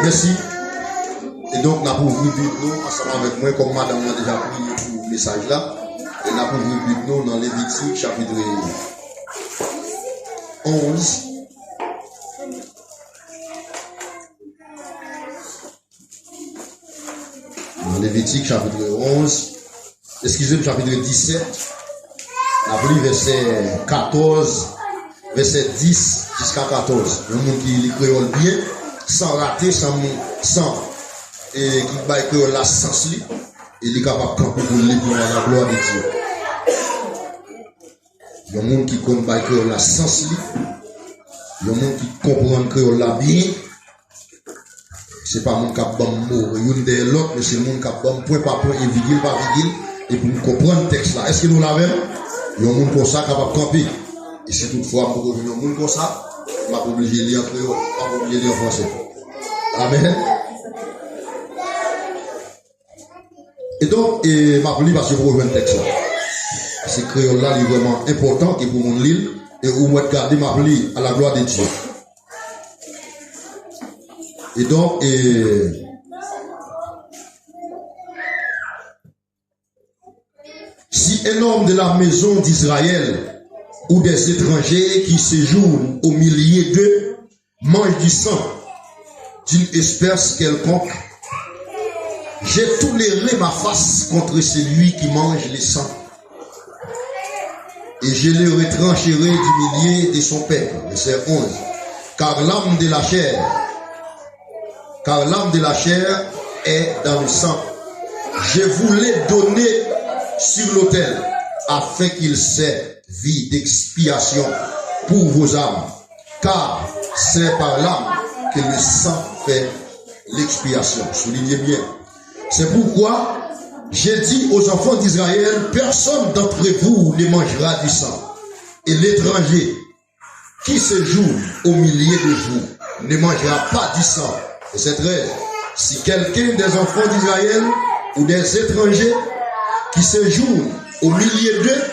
merci. Et donc, nous avons ouvert nous ensemble avec moi, comme madame a déjà pris pour le message là. Et nous avons ouvert nous dans Lévitique chapitre 11. Dans Lévitique chapitre 11. Excusez-moi, chapitre 17. Nous avons lu verset 14, verset 10 jusqu'à 14. Le monde qui lit créole bien, sans rater, sans et qui va créole la sens li, et il est capable de camper pour lire pour la gloire de Dieu. Il y a un monde qui comprend créole la sens li, il y a un monde qui comprend créole la bien. C'est pas mon cap bon mot, une de l'autre, mais c'est le monde cap bon point par point et virgule par virgule, et pour nous comprendre le texte là. Est-ce que nous l'avons? Il y a un monde comme ça capable de camper. Et si toutefois, pour revenir au monde comme ça, je vais obligé de lire en créole, je vais obligé de lire en français. Amen. Et donc, je vais parce que vous rejoignez le texte là. Ce créole là est vraiment important et pour mon l'île, et vous pouvez regarder ma pli à la gloire de Dieu. Et donc, si un homme de la maison d'Israël ou des étrangers qui séjournent au milieu d'eux mangent du sang d'une espèce quelconque, j'ai toléré ma face contre celui qui mange le sang, et je le retrancherai du milieu de son peuple. Verset 11. Car l'âme de la chair est dans le sang. Je vous l'ai donné sur l'autel, afin qu'il serve d'expiation pour vos âmes. Car c'est par l'âme que le sang fait l'expiation. Soulignez bien. C'est pourquoi j'ai dit aux enfants d'Israël, personne d'entre vous ne mangera du sang. Et l'étranger qui séjourne au milieu de vous ne mangera pas du sang. Et c'est 13. Si quelqu'un des enfants d'Israël ou des étrangers qui séjournent au milieu d'eux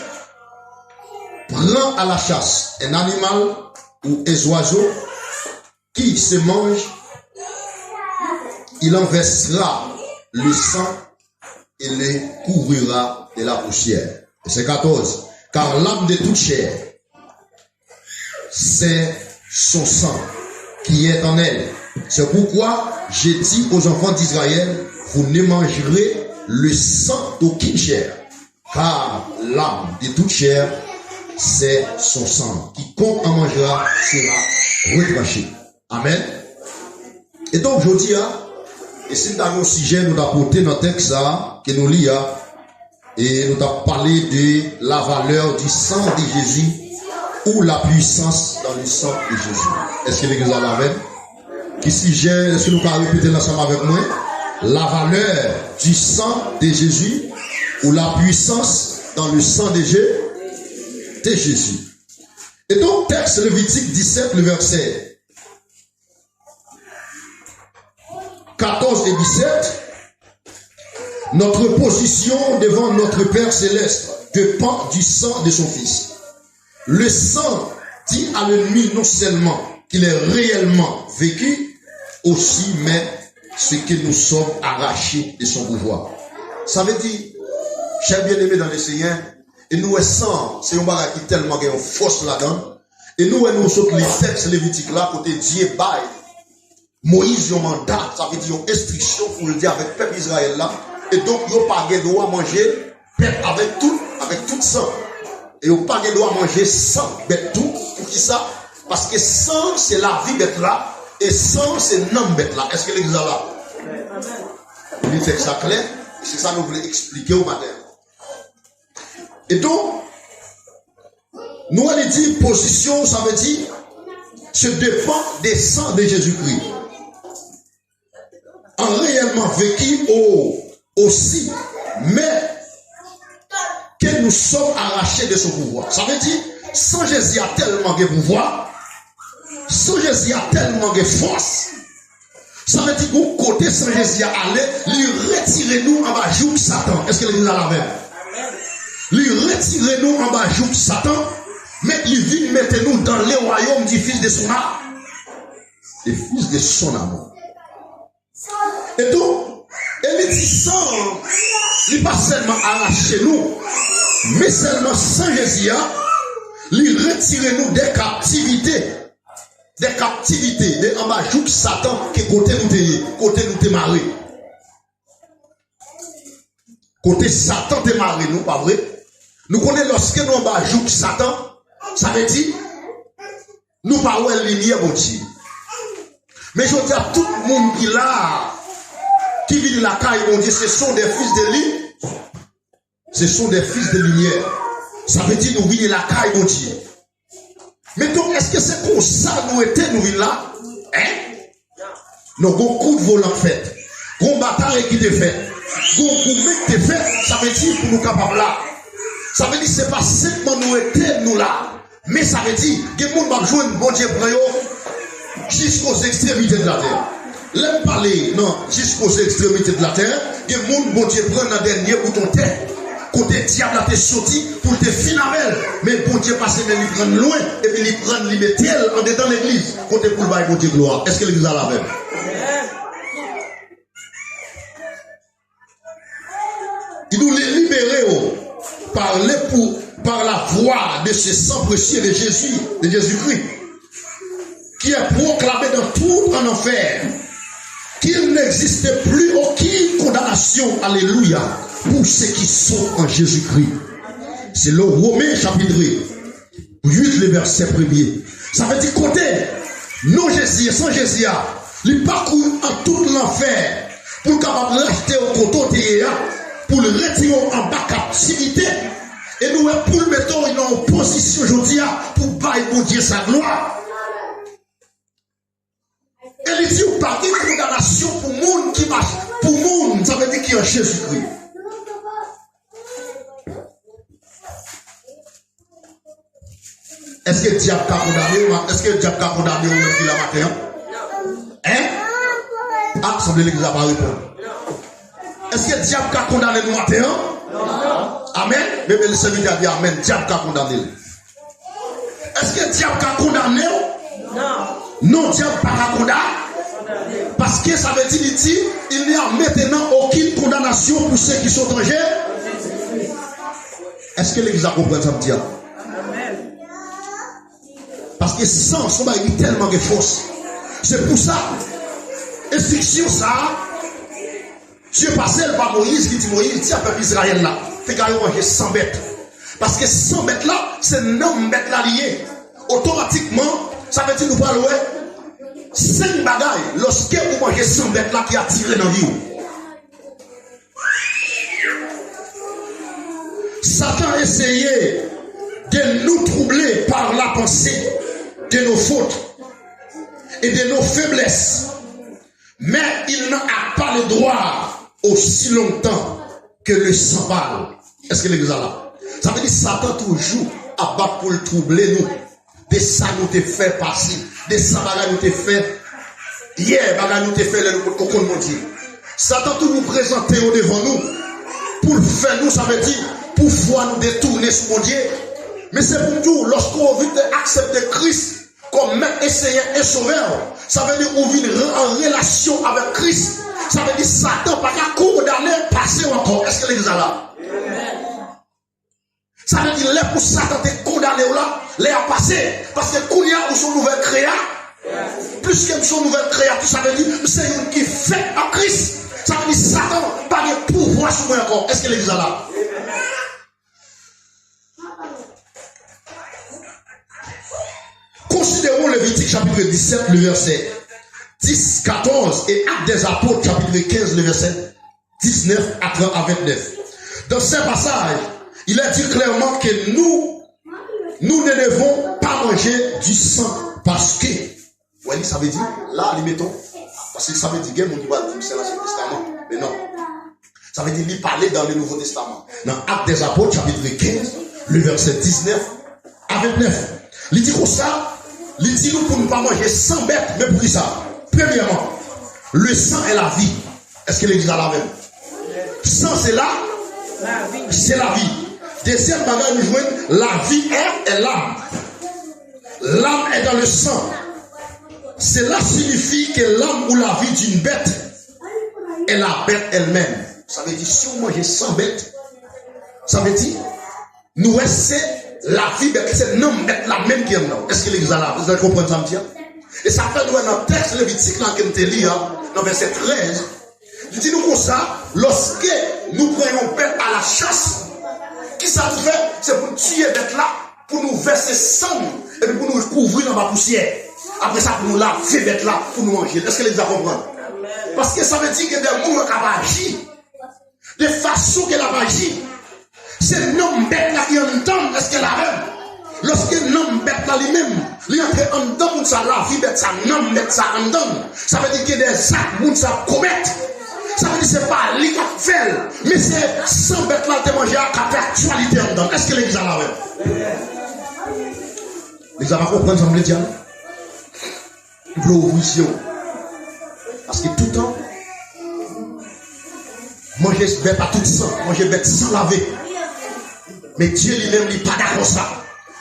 prend à la chasse un animal ou un oiseau qui se mange, il en versera le sang et le couvrira de la poussière. Verset 14. Car l'âme de toute chair, c'est son sang qui est en elle. C'est pourquoi j'ai dit aux enfants d'Israël, vous ne mangerez le sang d'aucune chair, car l'âme de toute chair, c'est son sang. Quiconque en mangera sera retranché. Amen. Et donc, je dis, et si nous avons un sujet, nous avons porté notre texte que nous lisons, et nous avons parlé de la valeur du sang de Jésus, ou la puissance dans le sang de Jésus. Est-ce que l'église a la même? Qui sujet, est-ce que nous pouvons répéter ensemble avec moi? La valeur du sang de Jésus, ou la puissance dans le sang de Jésus. Et donc, texte Lévitique 17, le verset 14 et 17, notre position devant notre Père Céleste dépend du sang de son Fils. Le sang dit à l'ennemi non seulement qu'il est réellement vécu, aussi mais ce que nous sommes arrachés de son pouvoir. Ça veut dire, chers bien-aimés dans le Seigneur, et nous, sang, c'est un bagage qui tellement une force là-dedans, et nous, sommes les textes lévitiques là, côté Dieu bail. Moïse, un mandat, ça veut dire une instruction pour le dire avec le peuple Israël là, et donc, il n'y a pas de droit à manger peuple avec tout sang. Et il n'y a pas de droit à manger sang, bête tout. Pour qui ça? Parce que sang, c'est la vie bête là, et sang, c'est l'âme bête là. Est-ce que l'église est là? Le texte est clair, c'est ça que nous voulons expliquer au matin. Et donc, nous allons dire position, ça veut dire, se dépend des sangs de Jésus-Christ. En réellement vécu aussi, mais que nous sommes arrachés de son pouvoir. Ça veut dire, sans Jésus a tellement de pouvoir, sans Jésus a tellement de force, ça veut dire qu'au côté sans Jésus a allé, lui retirer nous en bas joug Satan. Est-ce que l'église a la même? Lui retirer nous en bas joug Satan, mais il vient mettre nous dans le royaume du fils de son âme. Le fils de son amour. Et donc, elle dit sang, il pas seulement arraché nous, mais seulement sans Jésus, il retire nous des captivités. Des captivités, des embajouks Satan qui côté nous te marré. Côté Satan te marré, nous, pas vrai? Nous connaissons lorsque nous embajouks Satan, ça veut dire, nous parlons de lumière, mon Dieu. Mais je dis à tout le monde qui là, qui vit de la caille, mon Dieu, ce sont des fils de lui. Ce sont des fils de lumière. Ça veut dire nous vivons de la caille, mon Dieu. Mais donc, est-ce que c'est comme ça nous étions, nous vivons là? Hein? Nous avons beaucoup de volants faits. Nous avons bataille qui est fait. Nous avons qui est fait. Ça veut dire pour nous capables là. Ça veut dire que ce n'est pas simplement nous étions, nous là. Mais ça veut dire que les gens vont jouer bon Dieu jusqu'aux extrémités de la terre. L'aime parler, non, jusqu'aux extrémités de la terre, les gens vont Dieu prendre un dernier bouton terre. Côté diable a été sorti pour te finir. Mais bon Dieu passe, mais il prend loin, et puis il prend, il met en dedans l'église. Côté pour le bail, bon Dieu gloire. Est-ce que l'église a la même? Il nous les libérer par la voix de ce sang précieux de Jésus-Christ, qui est proclamé dans tout en enfer, qu'il n'existe plus aucune condamnation, alléluia, pour ceux qui sont en Jésus-Christ. C'est le Romains chapitre 8, le verset 1er. Ça veut dire côté, non Jésus, sans Jésus, il parcourt en tout l'enfer pour capable l'acheter au côté, pour le retirer en bas captivité. Et nous, pour le mettre en position aujourd'hui pour bailler pour Dieu sa gloire. Et il dit, pas de condamnation pour le monde qui marche. Pour le monde, ça veut dire qu'il y a Jésus-Christ. Est-ce que le diable a condamné? Est-ce que le diable a condamné depuis la matin? Hein? Ah, semble l'église n'a pas répondu. Est-ce que le diable a condamné le matin? Non. Amen. Mais le Seigneur a dit Amen. Le diable a condamné. Est-ce que le diable a condamné? Non. Non, le diable n'a pas condamné. Parce que ça veut dire il n'y a maintenant aucune condamnation pour ceux qui sont en Jésus. Est-ce que l'église a compris ça me dit? Parce que sans son mari tellement de force. C'est pour ça. Instruction ça. Dieu passé par Moïse qui dit Moïse, dit à peuple Israël là, fait qu'il manger 100 bêtes. Parce que 100 bêtes là, c'est 9 bêtes là liées. Automatiquement, ça veut dire nous parlons 5 bagailles lorsque vous mangez 100 bêtes là qui a tiré dans la vie. Satan a essayé de nous troubler par la pensée de nos fautes et de nos faiblesses. Mais il n'a pas le droit aussi longtemps que le sang parle. Est-ce que l'église a là? Ça veut dire Satan toujours abat pour le troubler nous. De ça nous te fait passer. De ça nous te fait hier, nous te fait le cocon de Dieu. Satan toujours présenté au devant nous. Pour faire nous, ça veut dire pour pouvoir nous détourner sur mon Dieu. Mais c'est pour nous, lorsqu'on veut accepter Christ comme maître, enseignant et sauveur, ça veut dire qu'on vit en relation avec Christ. Ça veut dire Satan pas qu'à condamner, passer encore. Est-ce que l'église est là? Ça veut dire là pour Satan te condamner là, les a passé. Parce que quand il y a son nouvelle créa, plus que son nouvelle créa, ça veut dire c'est une qui fait en Christ. Ça veut dire Satan pas de pouvoir sur moi encore. Est-ce que l'église est là? Considérons Lévitique chapitre 17, le verset 10, 14 et Actes des Apôtres chapitre 15, le verset 19 à 29. Dans ce passage, il a dit clairement que nous ne devons pas manger du sang parce que, oui, ça veut dire, là, les mettons, parce que ça veut dire, mon Dieu, c'est l'Ancien Testament, mais non. Ça veut dire, il parlait dans le Nouveau Testament. Dans Actes des Apôtres chapitre 15, le verset 19 à 29. Il dit comme ça, il dit nous pour ne pas manger 100 bêtes, mais pour qui ça? Premièrement, le sang est la vie. Est-ce que l'église a la même? Sang c'est là, c'est la vie. Deuxième bagage, nous jouons, la vie est l'âme. L'âme est dans le sang. Cela signifie que l'âme ou la vie d'une bête est la bête elle-même. Ça veut dire, si on mange 100 bêtes, ça veut dire, nous, c'est la vie bête, c'est non bête la même qui est non. Est-ce que l'église a là? Vous allez comprendre ça, monsieur? Et ça fait nous dans le texte Lévitique, là, qu'on te lit, dans verset 13, il dit nous comme ça, lorsque nous prenons bête à la chasse, qui ça fait? C'est pour tuer bête là, pour nous verser sang, et puis pour nous couvrir dans la poussière. Après ça, pour nous laver bête là, pour nous manger. Est-ce que les gens comprennent? Parce que ça veut dire que des gens qui agissent, de façon qu'elle a agi, c'est l'homme bête là qui entend, est-ce qu'elle a même? Lorsque l'homme bête là lui-même, il entre en dedans pour ça, la vie bête ça, l'homme bête ça en dedans, ça veut dire qu'il y a des actes pour ça commettre. Ça veut dire que ce n'est pas lui qui fait, mais c'est sans bête là de manger à actualité en dedans. Est-ce que l'église a la même? Les gens vont comprendre, ça me dire. Il faut ouvrir les yeux. Parce que tout le temps, manger bête à tout sang, manger bête sans laver. Mais Dieu lui-même, il n'est pas d'accord ça.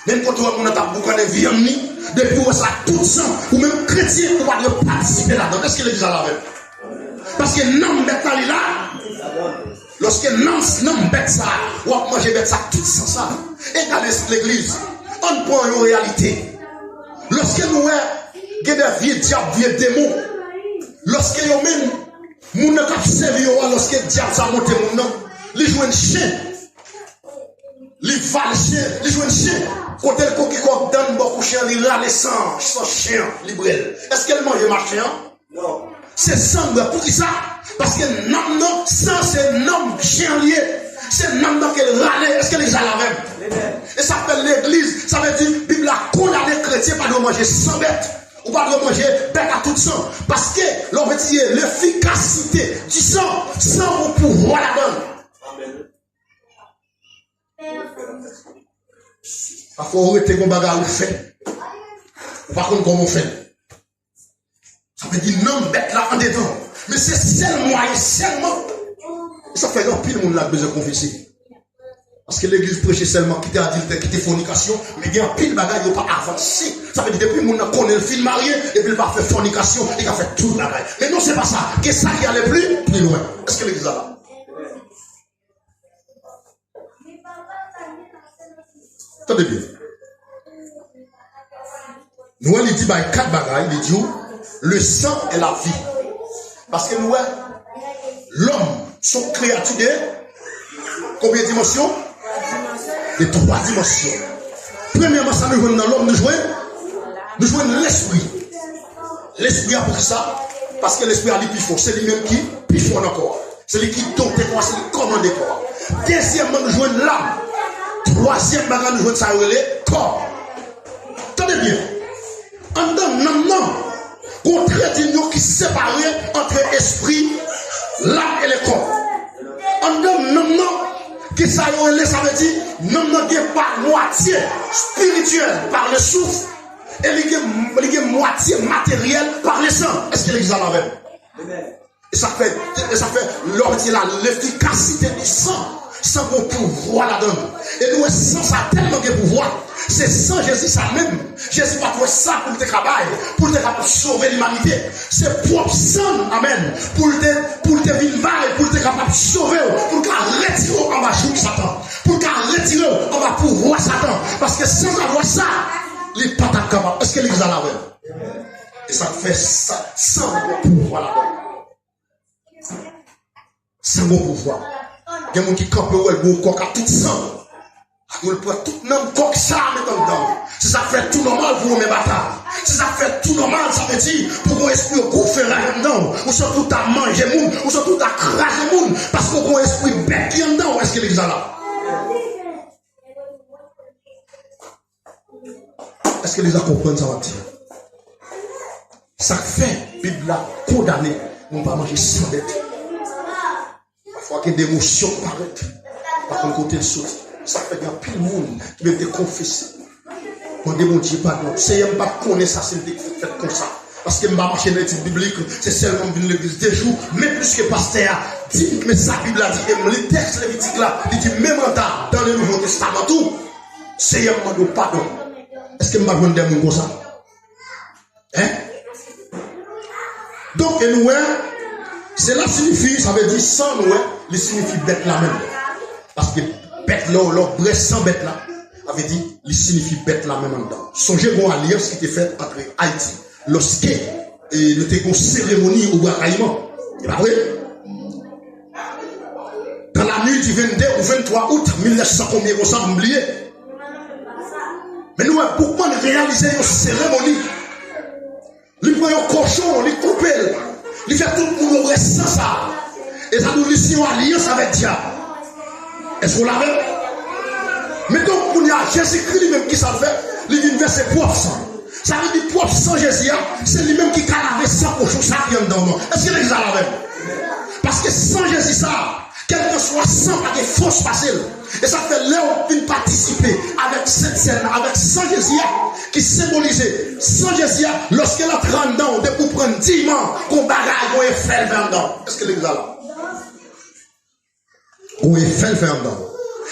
Même quand on a beaucoup de viande, depuis on ça tout sang, ou même chrétien, on va participer là-dedans. Est-ce que l'église a la même? Parce que non bête là, lorsque non bête ça, ou à manger bête ça, tout sang ça. Regardez l'église, on prend une réalité. Lorsque nous avons des vieux diables, vieux démons, lorsque nous même, nous ne pouvons pas servir, lorsque le diable a monté mon nom, ils jouent un chien, ils valent chien, ils jouent un chien. Quand le coquille donne beaucoup de chien, il râle sans chien, libre. Est-ce qu'elle mange ma chien? Non. C'est sang pour qui ça? Parce que non, sang c'est non chien lié. C'est non qu'elle râle. Est-ce qu'elle est à la même? Et ça s'appelle l'église. Ça veut dire, la Bible a condamné les chrétiens pas de manger 100 bêtes. Ou pas de manger bête à tout sang. Parce que, l'on veut dire, l'efficacité du sang, sans au pouvoir la donne. Parfois, on arrête qu'on bagarre ou fait. Par contre, comment on fait? Ça veut dire non, bête là en dedans. Mais c'est seulement et seulement. Et ça fait un pile monde là besoin de confesser. Parce que l'église prêche seulement quitter adultère, quitter fornication, mais il y a un pile bagaille, il n'a pas avancé. Ça veut dire depuis que monde connaît le film marié, et puis il va faire fornication, il va faire tout le bagaille. Mais non, c'est pas ça. Qu'est-ce ça qui allait plus loin? Est-ce que l'église a là? Attendez bien. Nous, il dit, 4 bagailles, il dit, le sang est la vie. Parce que nous, l'homme, son créature de combien de dimensions? De 3 dimensions. Premièrement, ça nous joue dans l'homme, nous jouons l'esprit. L'esprit a pour ça, parce que l'esprit a dit plus fort. C'est lui-même qui plus fort encore. C'est lui qui donne des corps, c'est lui qui commande des corps. Deuxièmement, nous jouons l'âme. Troisième bagage, nous jouons ça, le corps. Tenez bien. En non. Contraire d'union qui sépare entre esprit, l'âme et le corps. En non. Que ça veut dire, non, pas moitié spirituel par le souffle et il y a moitié matériel par le sang. Est-ce que l'église a la même? Et ça fait l'efficacité du sang. Sans qu'on pouvoir la donne. Et nous, sans ça tellement de pouvoir. C'est sans Jésus ça même. Jésus pas trouvé ça pour te travailler, pour te sauver l'humanité. C'est propre sang, amen. Pour te vivre, pour te capable sauver, pour te retirer en bas de Satan. Pour te retirer en bas pouvoir Satan. Parce que sans avoir ça, il n'est pas capable. Est-ce que l'église a la même? Et ça fait ça sans pouvoir la donne. Sans pouvoir. Il y a des gens qui campent le coq à tout sang. Il prend tout le monde coq ça dedans. Si ça fait tout normal pour mes batailles. Si ça fait tout normal, ça veut dire pour un esprit bouffer là-dedans. Ou surtout à manger moun, ou surtout à craser moun. Parce qu'on a un esprit bête qui est dedans. Est-ce que l'église a là? Est-ce que les gens comprennent ça va dire? Ça fait, Bible là, condamné. On ne va pas manger sans bête. Parfois qu'il y a des émotions qui paraissent. Par contre, côté de saute. Ça fait qu'il y a plus de monde qui veut te confesser. On dit, mon Dieu, pardon. C'est même pas connaître ça, c'est fait comme ça. Parce que je ne vais pas marcher dans l'étude biblique, c'est seulement une l'église des jours, mais plus que pasteur dit, mais sa Bible a dit, et les textes lévitiques là, il dit, même dans le Nouveau Testament, tout, c'est un mot de pardon. Est-ce que je vais vous dire comme ça? Hein? Donc, et nous, Cela signifie, ça veut dire sans nous, il signifie bête là même. Parce que bête là, l'aubre sans bête là, avait dit, il signifie bête là même en dedans. Songez bon alliance qui était faite entre Haïti, lorsque il était une cérémonie au bataillement. C'est pas vrai? Dans la nuit du 22 au 23 août 1900, combien on s'en oublié? Mais nous, pourquoi nous réaliser une cérémonie? Il prend un cochon, il coupe, il fait tout le monde sans ça. Et ça nous dit une alliance avec Dieu. Est-ce qu'on l'avait? Mais donc, il y a Jésus-Christ lui-même qui s'en fait, il vient verser propre sang. Ça veut dire propre sang Jésus, c'est lui-même qui a lavé sang cochon, ça vient dedans. Est-ce qu'il est là avec? Parce que sans Jésus, ça, quel que soit sang, pas de force facile. Et ça fait là où on participer avec cette scène, avec sang Jésus, qui symbolisait sans Jésus, lorsqu'elle a 30 ans, de pour prendre 10 ans, qu'on bagaille, on est fait le dedans. Est-ce qu'il est là? On est fait le dedans.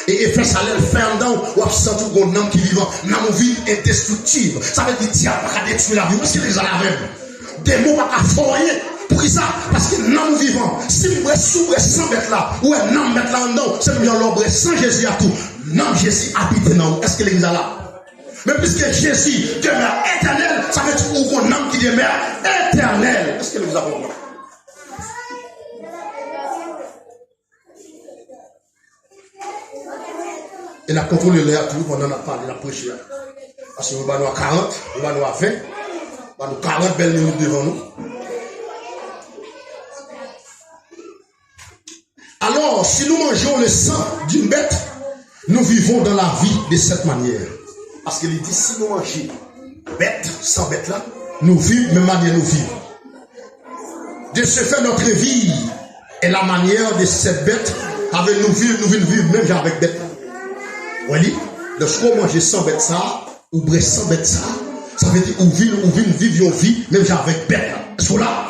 Et fait ça l'air faire dedans, ou absent tout le monde qui vivant, dans une vie indestructible. Ça veut dire diable pas détruire la vie. Est-ce qu'il est là même? Des mots pas foyer. Pour qui ça? Parce que nous vivons. Si nous sommes sans bête là, ou un homme mettre là dedans, c'est mieux l'ombre sans Jésus à tout. Non, Jésus habite dans nous. Est-ce qu'il est là? Mais puisque Jésus demeure éternel, ça veut dire qu'on a un homme qui demeure éternel. Est-ce qu'il est là? Il a contrôlé l'air tout pendant la parole, il a prêché. Parce que nous avons 40, nous avons 20, nous avons 40 belles minutes devant nous. Alors, si nous mangeons le sang d'une bête, nous vivons dans la vie de cette manière. Parce qu'il dit, si nous mangeons bête, sans bête là, nous vivons, même manière nous vivons. De ce fait, notre vie est la manière de cette bête, avec nous vivre même avec bête. Oui, lorsqu'on mange sans bête ça, ou bref sans bête ça, ça veut dire, ou vivre une vie, même avec bête. Est-ce que là?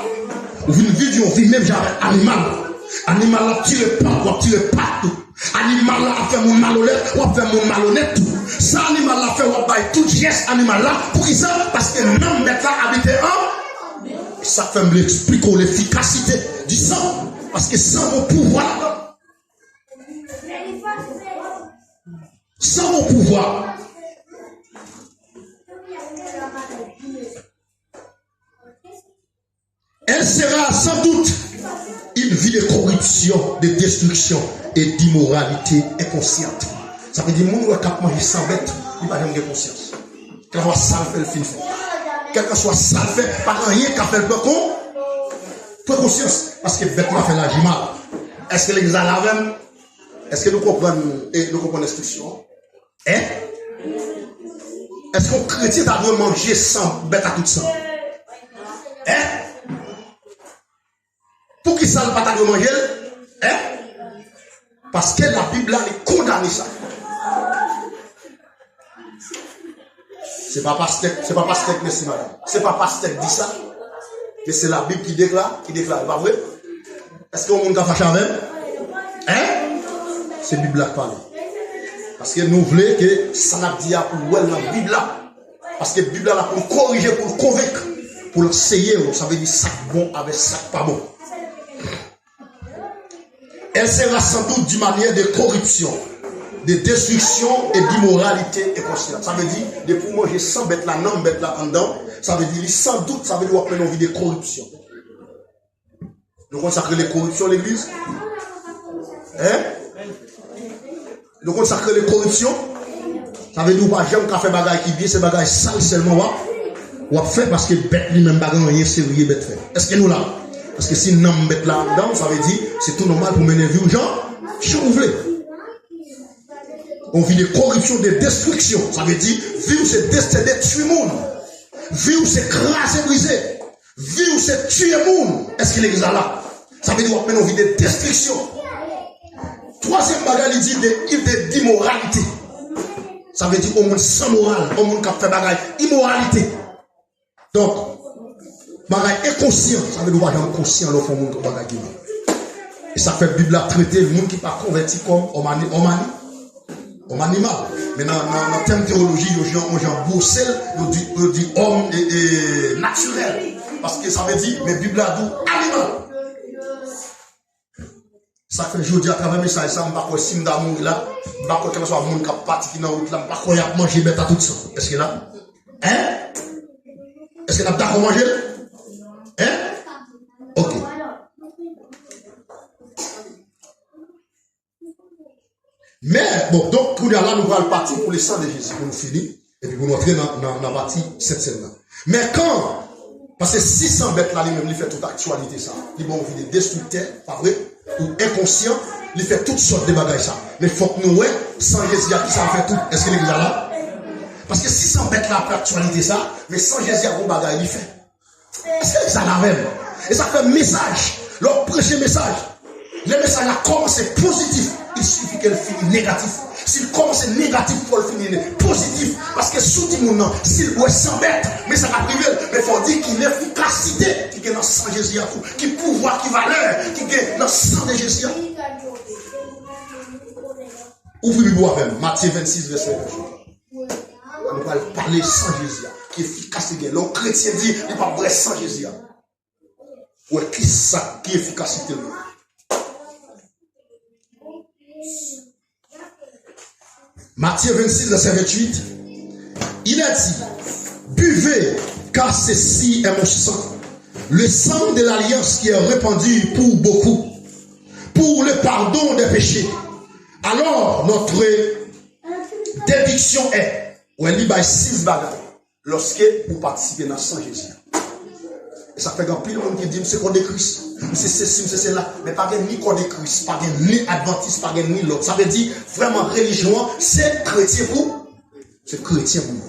Ou vivre une vie, même avec animal. Animal a tiré pas, tiré partout. Animal a fait mon malhonnête, ou a fait mon malhonnête tout. Ça, animal a fait, ou a fait tout geste animal là. Pour qui ça? Parce que l'homme bête là habitait en. Et ça fait me expliquer l'efficacité du sang. Parce que sans mon pouvoir, sans mon pouvoir, elle sera sans doute une vie de corruption, de destruction et d'immoralité inconsciente. Ça veut dire que mon qui a mangé sans bête, il va avoir conscience. Quel que soit ça, fait le fin fait. Quel que soit ça, fait pas rien qu'à faire le con. Prends conscience. Parce que bête m'a fait la mal. Est-ce que l'église a la même? Est-ce que nous comprenons l'instruction? Hein? Est-ce qu'un chrétien a dû manger sans bête à tout ça? Hein? Pour qui ça ne pas dû manger? Hein? Parce que la Bible a condamné ça. C'est pas pasteur, merci madame. C'est pas pasteur qui dit ça. Mais c'est la Bible qui déclare, pas vrai? Est-ce qu'on monde a fâché avec? Hein? C'est la Bible qui parle. Parce que nous voulons que ça n'a dit pour la Bible là. Parce que la Bible là pour corriger, pour convaincre, pour essayer, ça veut dire ça bon avec ça pas bon. Elle sera sans doute d'une manière de corruption, de destruction et d'immoralité inconsciente. Ça veut dire, de pour manger sans bête là, non bête là en dedans, ça veut dire sans doute, ça veut dire qu'on a envie de corruption. Nous consacrons les corruptions l'église. Hein? Nous consacrons les corruptions. Ça veut dire pas j'aime qu'à faire bagaille qui bien, c'est bagaille sale seulement ou à faire parce que bête lui-même bagaille rien sérieux bête fait. Est-ce que nous là? Parce que si nous n'avons bête là dedans, ça veut dire c'est tout normal pour mener vie aux gens. Si vous voulez. On vit des corruptions, des destructions. Ça veut dire vivre c'est détruire le monde. Vivre c'est craser, briser. Vivre c'est tuer le monde. Est-ce qu'il est là? Ça veut dire qu'on vit des destructions. Troisième bagage, il dit d'immoralité. Ça veut dire au monde sans morale, au monde qui fait bagaille, immoralité. Donc, bagaille inconscient, ça veut dire qu'on est conscient dans le monde bagaille. Et ça fait la Bible à traiter le monde qui n'est pas converti comme homme animal. Mais dans le terme théologie, les gens bossent, ils disent homme et naturel. Parce que ça veut dire, mais la Bible a dit animal. Ça fait aujourd'hui à travers message, ça, je ne sais pas si d'amour là, je ne sais pas quel soit le monde qui a parti dans la route là, je ne sais pas manger bête à tout ça. Est-ce que là? Hein? Est-ce que là, d'accord manger? Hein? Ok. Mais, bon, donc, pour là, nous allons partir pour le sang de Jésus, pour nous finir, et puis pour nous entrer dans la partie cette scène-là. Mais quand, parce que 600 bêtes là, lui-même, il fait toute actualité, ça. Il va envie de destructeur, pas vrai, ou inconscient, il fait toutes sortes de bagages, ça. Mais il faut que nous, sans Jésus, qui ça fait tout. Est-ce qu'il est déjà là? Parce que 600 bêtes là, fait actualité, ça, mais sans Jésus, il bagages, il fait. Est-ce que ça la même? Et ça fait un message, leur prêcher message. Le message a commencé positif, il suffit qu'elle finisse négatif. S'il commence négatif, il faut le finir positif. Parce que sous tout le monde, s'il doit s'embêter, mais ça va priver. Mais il faut dire qu'il y a l'efficacité qui est dans le sang de Jésus, qui pouvoir, qui valeur, qui est dans le sang de Jésus. Ouvrez le bois même, Matthieu 26, verset 1. On va parler sans Jésus, qui est efficace. Le chrétien dit, il ne va pas sans Jésus. Ou qui est ça, qui est efficacité. Matthieu 26, verset 28, il a dit, buvez, car ceci est mon sang, le sang de l'alliance qui est répandu pour beaucoup, pour le pardon des péchés. Alors, notre déduction est, ou elle dit, 6 bagages, lorsque vous participez dans le sang Jésus. Et ça fait grand pile monde qui dit, c'est qu'on est Christ. C'est ceci, c'est cela. Mais pas ni qu'on est Christ, pas ni adventiste, pas ni l'autre. Ça veut dire, vraiment, religion, c'est chrétien pour. C'est chrétien pour nous.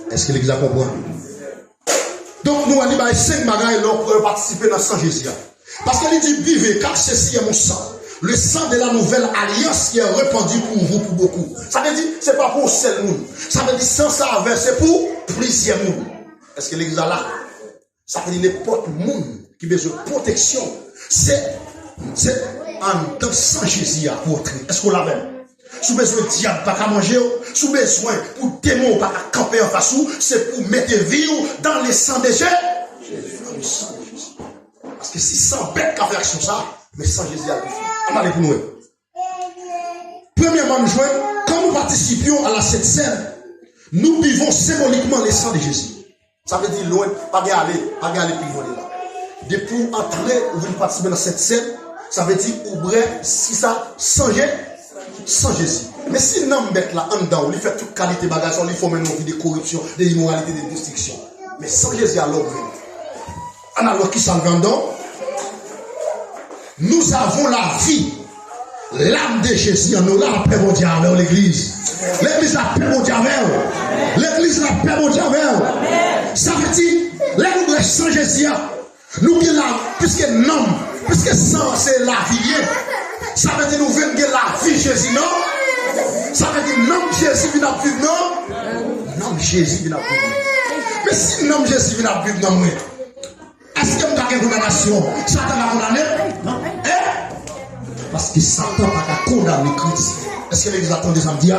Est-ce que l'Église a compris? Donc, nous, on dit, 5 bagages pour participer dans le sang Jésus. Parce qu'elle dit, buvez, car ceci est mon sang. Le sang de la nouvelle alliance qui est répandu pour vous, pour beaucoup. Ça veut dire, c'est pas pour seul nous. Ça veut dire, sans ça, c'est pour plusieurs nous. Est-ce que l'Église a là? Ça veut dire, n'importe monde qui a besoin de protection. C'est en tant sans Jésus pour entrer. Est-ce qu'on l'a même? Sous besoin de diable, pas qu'à manger. Sous besoin pour démon, pas qu'à camper en face. C'est pour mettre vie dans le sang de Jésus. Dans le sang de Jésus. Parce que si sans bête qu'à faire action ça, mais sans Jésus a pu faire. On allait pour nous. Premièrement, nous jouons, quand nous participions à la Sainte Seine, nous vivons symboliquement le sang de Jésus. Ça veut dire loin, pas bien aller plus loin là. Depuis entrer, vous participer dans cette scène, ça veut dire ouvrir si ça sans Jésus. Mais si l'homme bête là en dedans, il fait toute qualité de bagage, il faut maintenant de corruption, d'immoralité, de destruction. Mais sans Jésus à l'homme. En alors qui s'en vendant, nous avons la vie, l'âme de Jésus en nous, la paix mondiale avec l'église. L'église la paix mondiale avec. L'église la paix mondiale avec. Ça veut dire, là nous sommes sans Jésus. Nous qui là, puisque non, puisque sans c'est la vie. Ça veut dire nous venons de la vie Jésus, non? Ça veut dire non Jésus vient à vivre, non? Non Jésus vient à vivre. Mais si non Jésus vient à vivre, non, oui. Est-ce que vous avez une condamnation? Satan a condamné? Non. Parce que Satan a condamné Christ. Est-ce que l'église attend des samedis?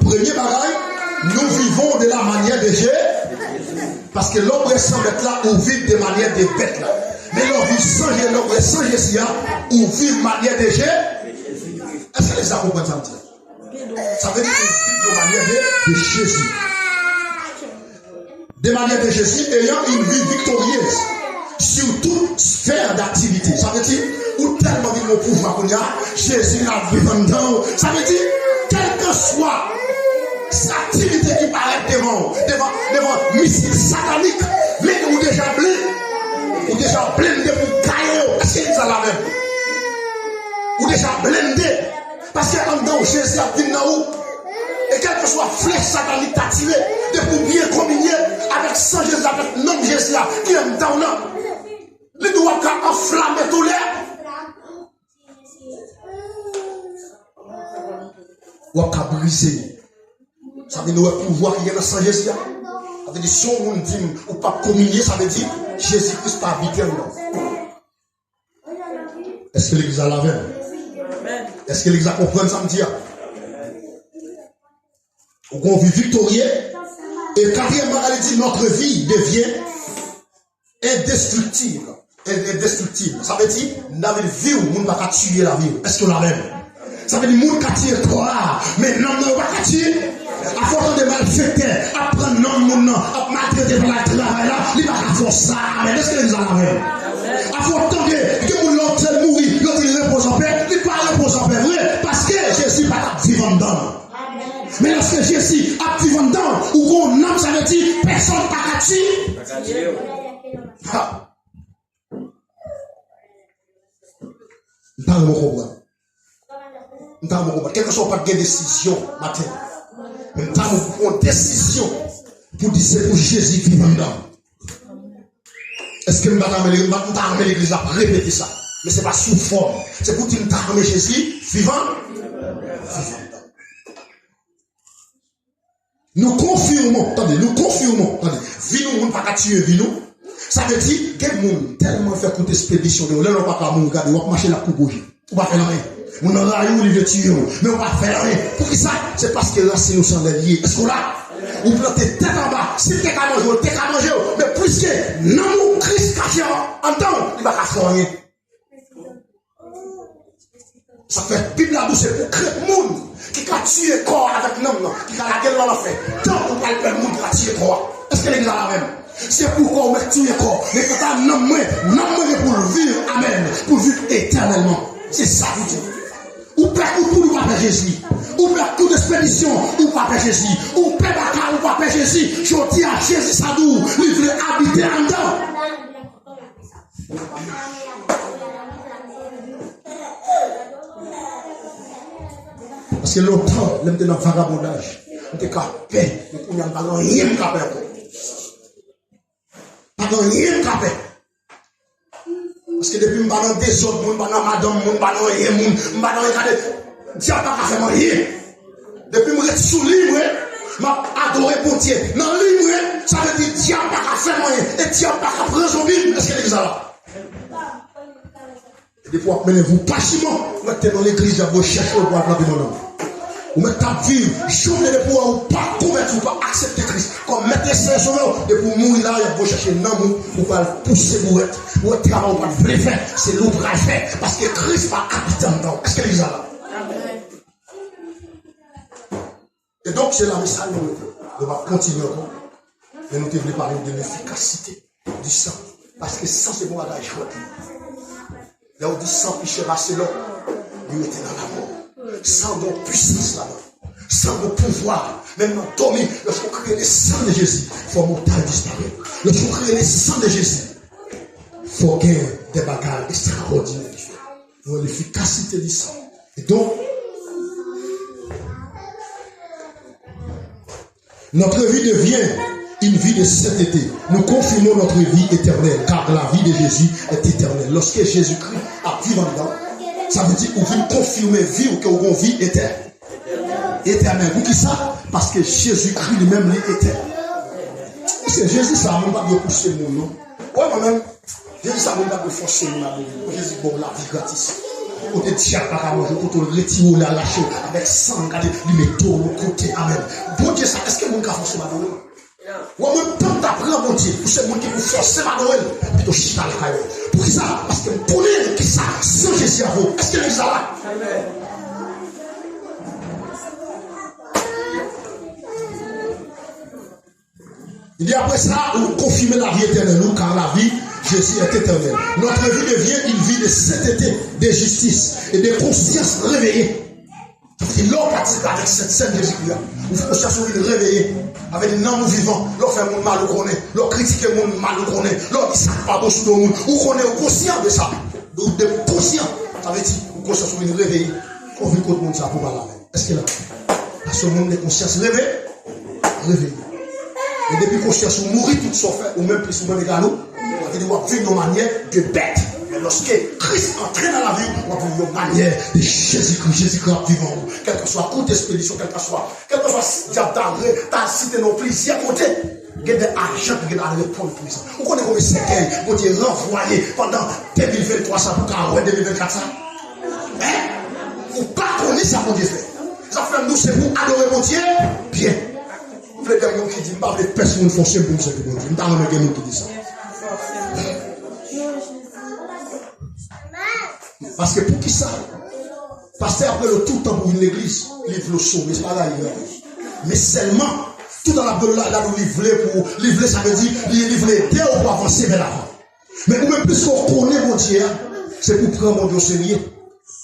Premier bagaille, nous vivons de la manière de Jésus. Parce que l'homme est sans bête là, on vit de manière de bête là. Mais l'homme vit sans Jésus, on vit de manière de Jésus. Est-ce que les gens comprennent ça? Ça veut dire qu'on vit de manière de Jésus. De manière de Jésus, ayant une vie victorieuse sur toute sphère d'activité. Ça veut dire, ou tellement de mon pouvoir qu'on a, Jésus a vu dedans. Ça veut dire, quelle que soit cette activité qui paraît devant missile satanique, mais ou déjà blindé pour cailler. Est-ce que ça la même? Ou déjà blindé. Parce qu'en dedans, Jésus a vu dans où? Et quelle que soit flèche satanique t'attirer, de pour bien combiner avec sang Jésus, avec nom Jésus qui est dans là. Les doigts qui enflammer tout l'air. Ou à briser. Ça veut dire nous pouvoir qui est dans sang Jésus. Ça veut dire si on dit ou pas communier, ça veut dire Jésus-Christ pas habité là. Est-ce que l'église a la veine? Est-ce que l'église a compris ça me dit? On vit victorieux. Et quatrièmement, elle dit notre vie devient indestructible. indestructible. Ça veut dire, dans la vie, on ne va pas tuer la vie. Est-ce qu'on l'a même? Ça veut dire, on va tuer toi, mais non, on ne va pas tuer. À force de malfaiteurs, à prendre non, à maltraiter par la travail là, il va faire ça. Mais est-ce que nous allons même? À force que mon l'autre mourir, l'autre il repose en paix, il pas repose en paix, vrai? Parce que Jésus va vivre en dedans. Mais lorsque Jésus a vivre en dedans, ou qu'on âme, ça veut dire, personne ne va tuer. Nous parlons de comprendre. Nous parlons de comprendre. Quelle que soit pas de décision matin. Nous avons une décision pour dire c'est pour Jésus qui vit dedans. Est-ce que nous avons l'église à répéter ça? Mais ce n'est pas sous forme. C'est pour dire que nous avons Jésus vivant. Nous confirmons, attendez, vie nous, on ne va pas tuer vie nous. Ça veut dire que nous tellement fait contre expédition, nous ne va pas regarder, on va marcher la coupe bouger. On va faire rien. On n'aura rien, on va tuer, mais on va faire rien. Pour qui ça? C'est parce que là, c'est nous sommes liés. Est-ce qu'on l'a? Vous plantez tête en bas, si t'es qu'à manger, mais plus que non, Christ caché en temps, il va pas faire rien. Ça fait Bible là, c'est pour créer le monde qui a tué le corps avec l'homme, qui a la gueule dans l'enfer. Tant qu'on parle de monde qui a tué le corps. Est-ce que l'église a la même? C'est pourquoi on met tuer le corps. Mais quand on nomme pour le vivre, amen, pour vivre éternellement. C'est ça, vous dites. Ou père ou pas père Jésus. Ou père coup d'expédition, ou pas père Jésus. Ou père baka, ou pas père Jésus. Je dis à Jésus Sadou, il veut habiter en dedans. Parce que longtemps, l'homme était dans le vagabondage. On était capé, on n'a pas rien capé. Pas rien capé. Parce que depuis, je suis dans des autres, je suis dans madame, je suis dans rien, je suis dans rien. Dieu n'a pas fait rien. Depuis, je suis sous libre, je adoré pour Dieu. Dans le libre, ça veut dire Dieu n'a pas fait rien. Et Dieu n'a pas pris son Bible. Est-ce que l'église là? Et des fois, menez-vous patiemment. Vous mettez dans l'église, vous cherchez le bois de mon homme. Vous mettez à vivre, journée de pouvoir ou pas convaincre ou pas accepter Christ. Comme mettez ça sauveur, et pour mourir là, vous cherchez un amour, vous pas pousser pour être. Vous travail, vous pas vrai faire. C'est l'ouvrage fait. Parce que Christ va habiter dedans. Est-ce que l'église là? Et donc, c'est la message de va continuer encore. Mais nous devons parler de l'efficacité du sang. Parce que sang, c'est bon à la joie. Là, on dit sang, puis chez Barcelone, il était dans la mort. Sans de puissance là-bas, sans de pouvoir, même dans dormir, lorsqu'on crée le sang de Jésus, il faut mortal disparaître. Lorsqu'on crée le sang de Jésus, il faut gagner des bagages extraordinaires. Donc l'efficacité du sang. Et donc, notre vie devient une vie de sainteté. Nous confirmons notre vie éternelle, car la vie de Jésus est éternelle. Lorsque Jésus-Christ a vécu en dedans, ça veut dire qu'on veut confirmer vie ou qu'on vit éternelle. Éternelle. Pour qui ça? Parce que Jésus-Christ lui-même est éternel. C'est Jésus, ça ne va pas pousser le monde, non? Ouais, moi-même, Jésus, ça ne va pas forcer le monde. Jésus, bon, la vie gratis. On te dit, pas manger, on te retire, la lâcher, avec sang, regardez, lui met tout le côté, amen. Bon Dieu, ça, est-ce que mon gars force ma donne? Ou en même temps, t'apprends, bon Dieu, pour ce monde qui vous force ma donne, puis tu chita la caille. Pour ça, parce que pour les qui ça, sans Jésus à vous, est-ce que les ça là? Il dit après ça, on confirme la vie éternelle, nous, car la vie, Jésus est éternel. Notre vie devient une vie de sainteté, de justice et de conscience réveillée. Et l'on participe avec cette scène de Jésus-Christ. Vous faites conscience de réveiller avec des noms vivants. L'on fait mon mal, on connaît. L'on critique mon mal, on connaît. L'on dit ça pas bon sur le monde. On connaît, on est conscient de ça. Donc, de conscient, ça veut dire, on conscience de réveiller. On vit contre le monde, ça pour pas la même. Est-ce que là? Parce que le monde de conscience réveillé. Et depuis qu'on cherche à mourir tout son fait, ou même plus souvent les galop, on doit vivre nos manières de bête. Mais lorsque Christ entre dans la vie, on va vivre nos manières de Jésus-Christ, Jésus-Christ vivant. Quelle que soit courte expédition, quelle que soit diable d'arrêt, t'as cité nos plaisirs à côté. Il y a des agents qui viennent répondre pour ça. On connaît combien c'est qu'on on dit renvoyer pendant 2023, ça pour qu'en 2024 ça. Hein? Vous pas connaître ça, mon Dieu fait. Ça fait nous, c'est vous adorer mon Dieu, bien. Les gars qui disent, pas les personnes fonctionnent pour ce que vous dites. Je ne sais pas qui dit ça. Parce que pour qui ça? Pasteur après le tout temps pour une église, livre le sauver, c'est pas là. Mais seulement, tout dans la là, nous livrer, ça veut dire, livrer dès on va avancer vers l'avant. Mais nous, même plus qu'on connaît mon Dieu, c'est pour prendre mon Dieu au sérieux.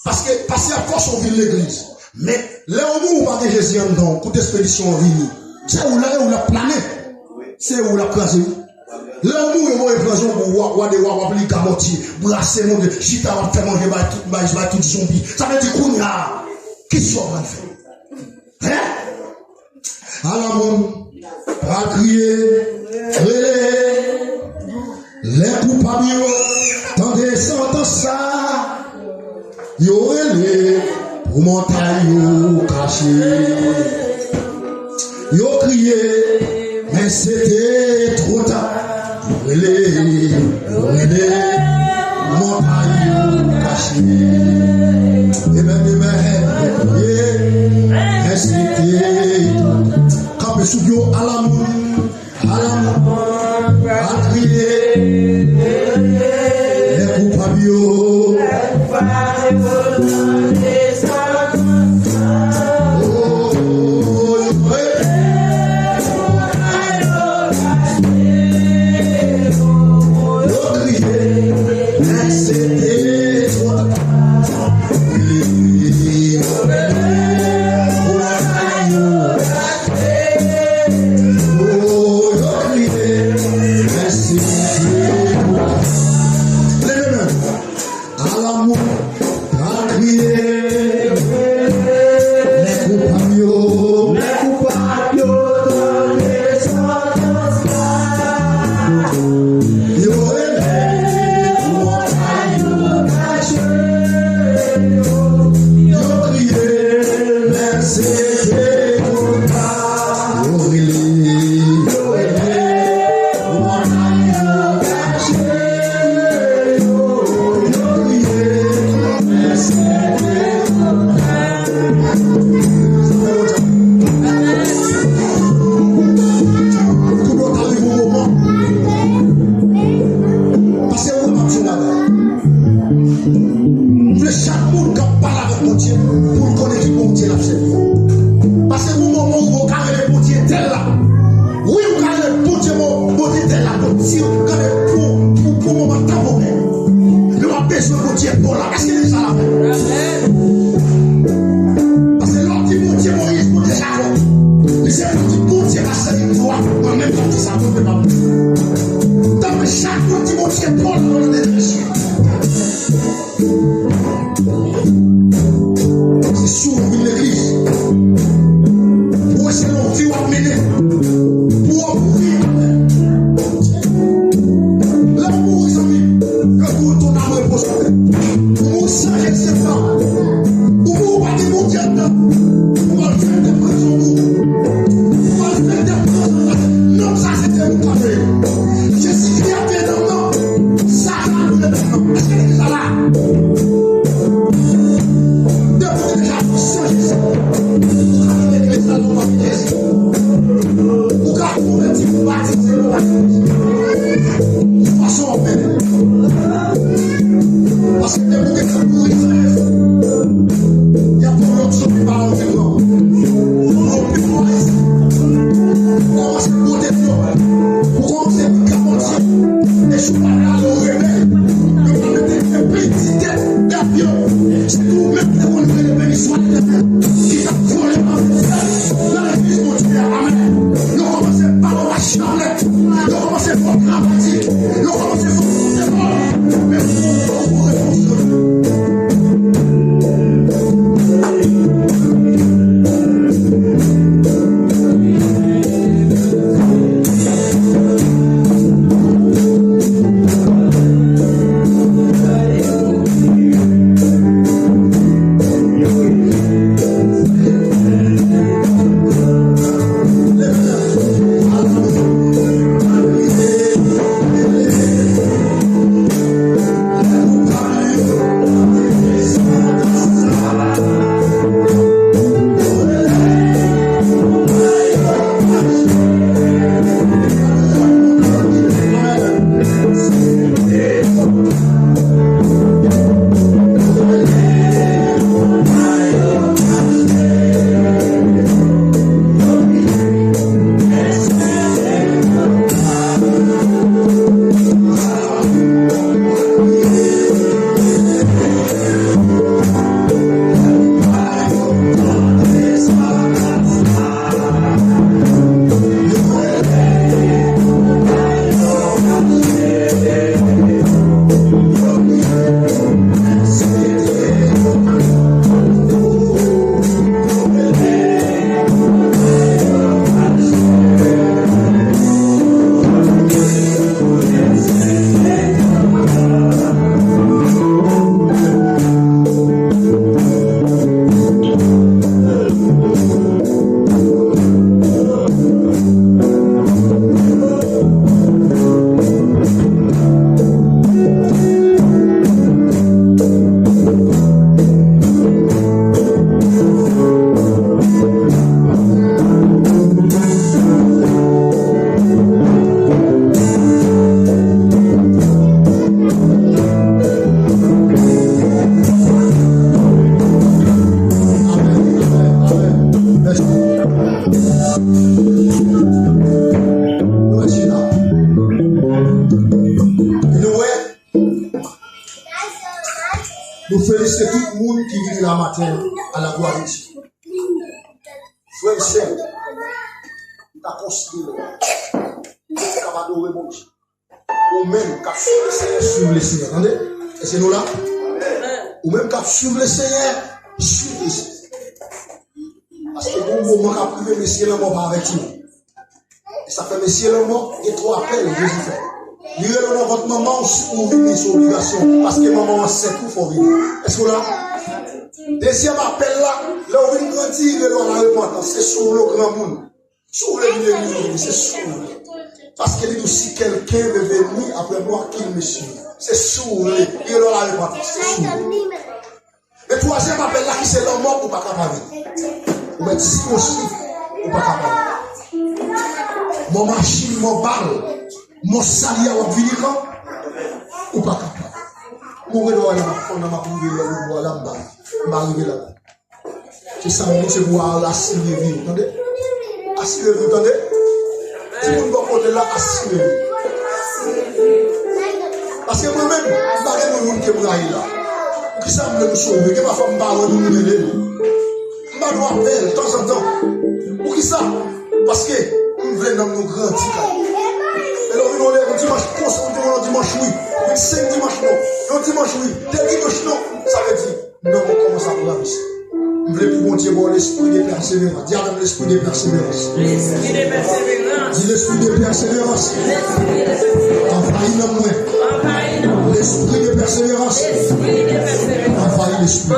Parce que à force on vit l'église. Mais là où on va de Jésus en dedans, pour l'expédition en vie, c'est où la planète. C'est où la crasé. Là où on va prendre pour appeler Gamotti, brasser mon Dieu, chita va faire manger tout zombie. Ça veut dire qu'on a. Qu'est-ce qu'on va faire? Hein? Alors, mon, à crier, les coupables, tendez sans ça, yo les pour montagne caché, yo crié, mais c'était trop tard, les montagne caché, mais c'était quand me souviens à l'amour, à crier, les coupables, Nous commençons par Nous félicitons tout le monde qui vient la matin à la gloire de Dieu. Frère et sœur, nous avons considéré, nous avons adoré mon Dieu. Ou même qu'à suivre le Seigneur. Attendez, est-ce que nous là? Ou même qu'à suivre le Seigneur, suivre le Seigneur. Parce que bon moment qu'a privé, Messieurs le mort par avec nous. Et ça fait Messieurs le mort, il y a trois appels, Jésus fait. Il y a votre maman pour venir sur obligation. Parce que maman sait tout, il faut venir. Est-ce que là? Deuxième appel là, là où vous grandir, il y a la repentance. C'est sur le grand monde. Sur le milieu, c'est sur le. Parce que si quelqu'un veut venir après moi, qu'il me suit. C'est sur le. Il y a la repentance. C'est sur le. Le troisième appel là, qui c'est l'homme mort ou pas capable. Ou bien si aussi, ou pas capable. Mon machine, mon balle, mon salia, mon vinican, ou pas capable. Mon redois, on a ma poule, on a là-bas. On va arriver là. C'est ça, c'est voir assurer vie. Attendez? Assurer vie, attendez? Si vous ne pouvez pas côté là, assurer vie. Parce que moi-même, je ne sais pas si vous qui est là. Qui ça me sauver? Qui ma femme parle de nous aider? Je me rappelle de temps en temps. Pour qui ça? Parce que nous voulons nous grandir. Et là, on est dimanche, on dimanche oui. 5 dimanches non. Non dimanche oui. Dès dimanche non. Ça veut dire, non, on commence à voir ici. Nous voulons pour mon Dieu, l'esprit de persévérance. Dis avec l'esprit de persévérance. L'esprit de persévérance. Dis l'esprit de persévérance. Envahis le moins. L'esprit de persévérance. Envahis l'esprit.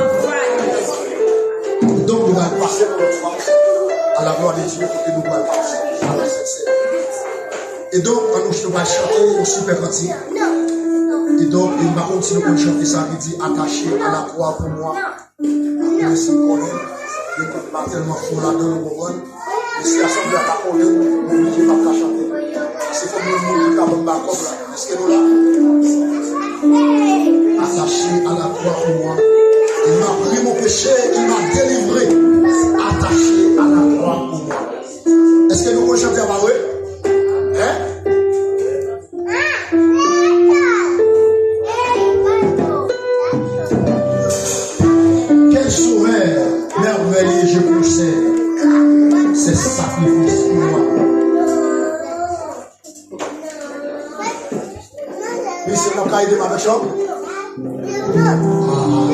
Donc, nous allons passer notre foi à la gloire de Dieu et nous allons passer à la sincère. Et donc, nous allons chanter un super cantique. Et donc, il va continuer à chanter ça qui dit attaché à la croix pour moi. Merci pour nous. Je ne pas tellement fou là-dedans, nous comprenons. Mais si l'assemblée n'a pas connu, nous n'obligez pas de chanter. C'est comme nous qui avons ma copie là. Est-ce que nous là? Attaché à la croix pour moi. Il m'a pris mon péché, il m'a délivré. Attaché à la croix pour moi. Est-ce que nous pouvons chanter à Baroué? Hein? Quel sourire merveilleux je possède. C'est sacrifice pour moi. Oui, c'est mon cahier de ma chambre.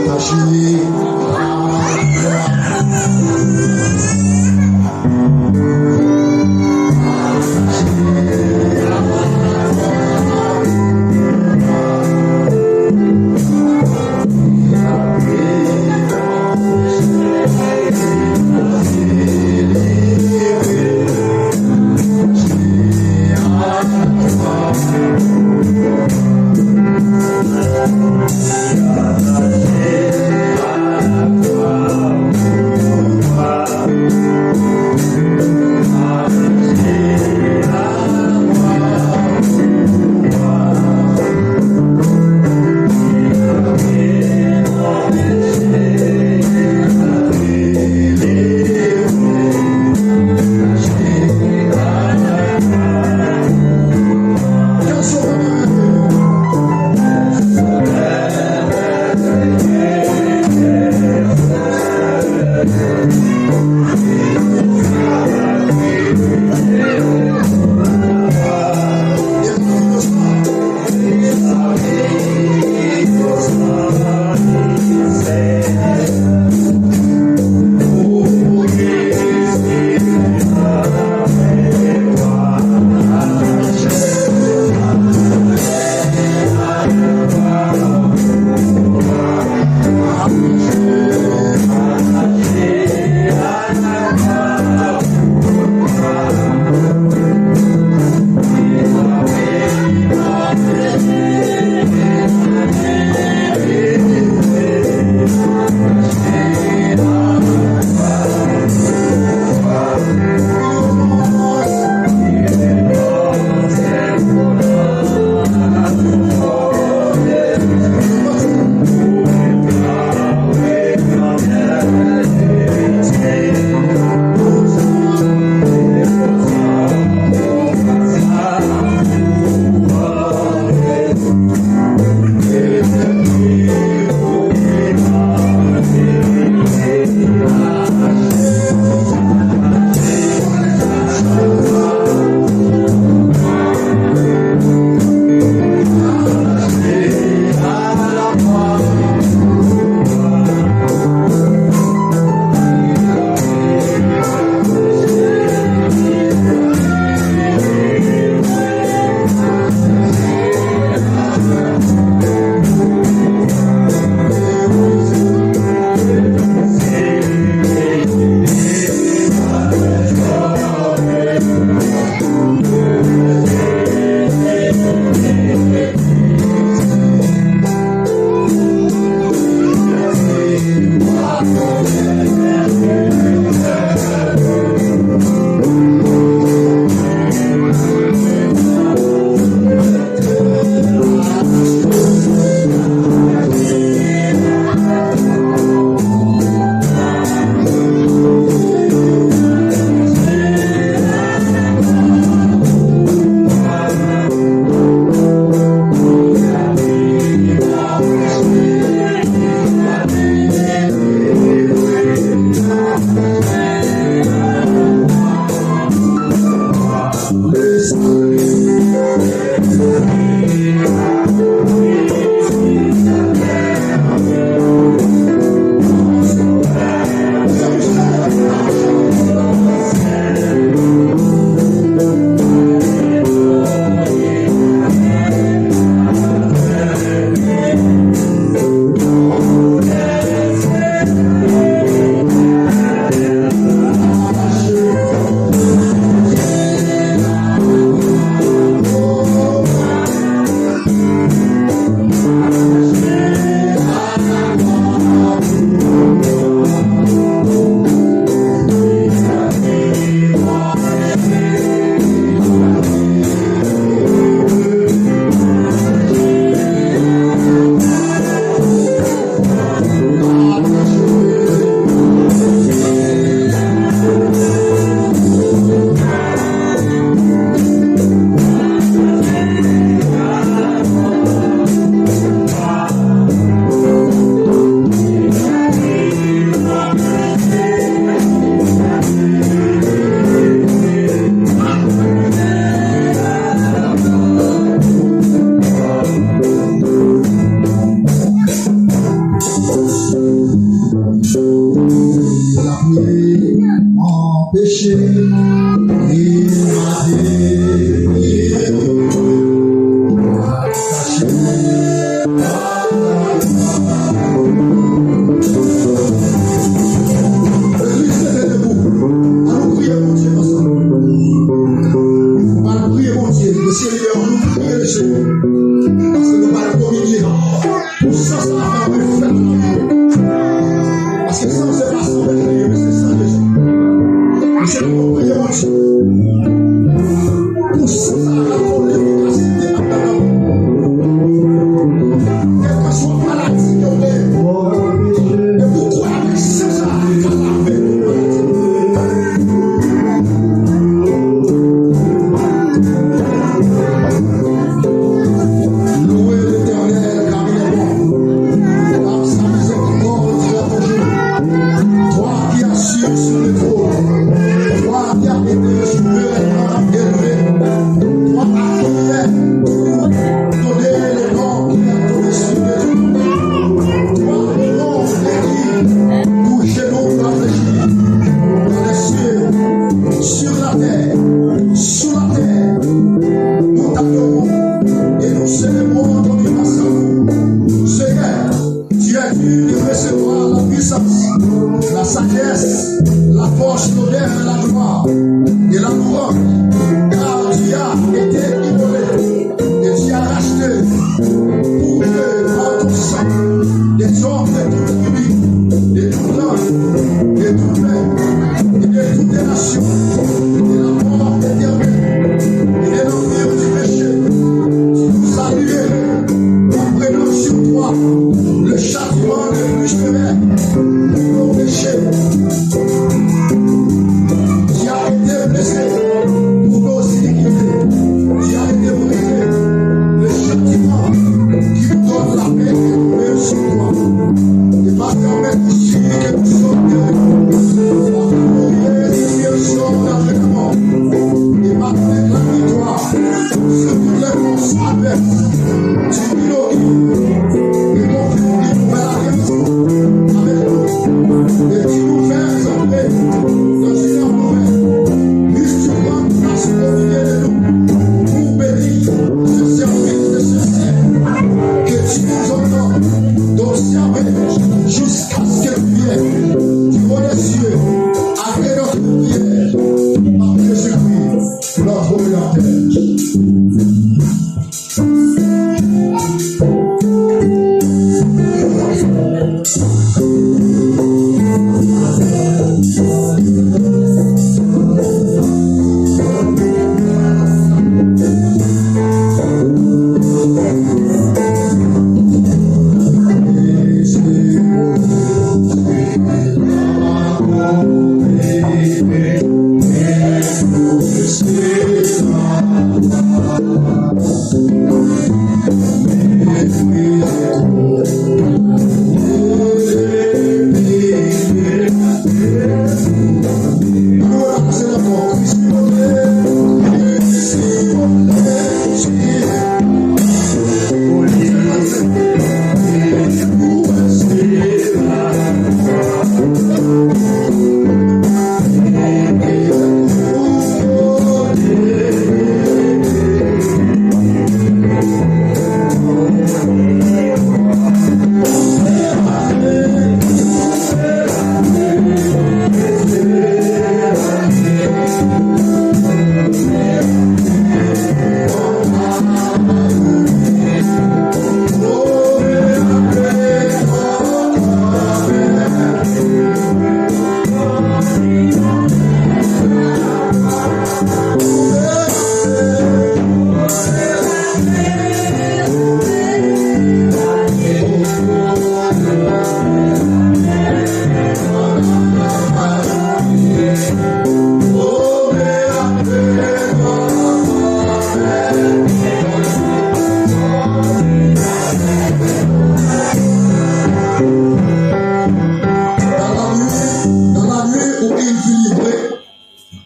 Attaché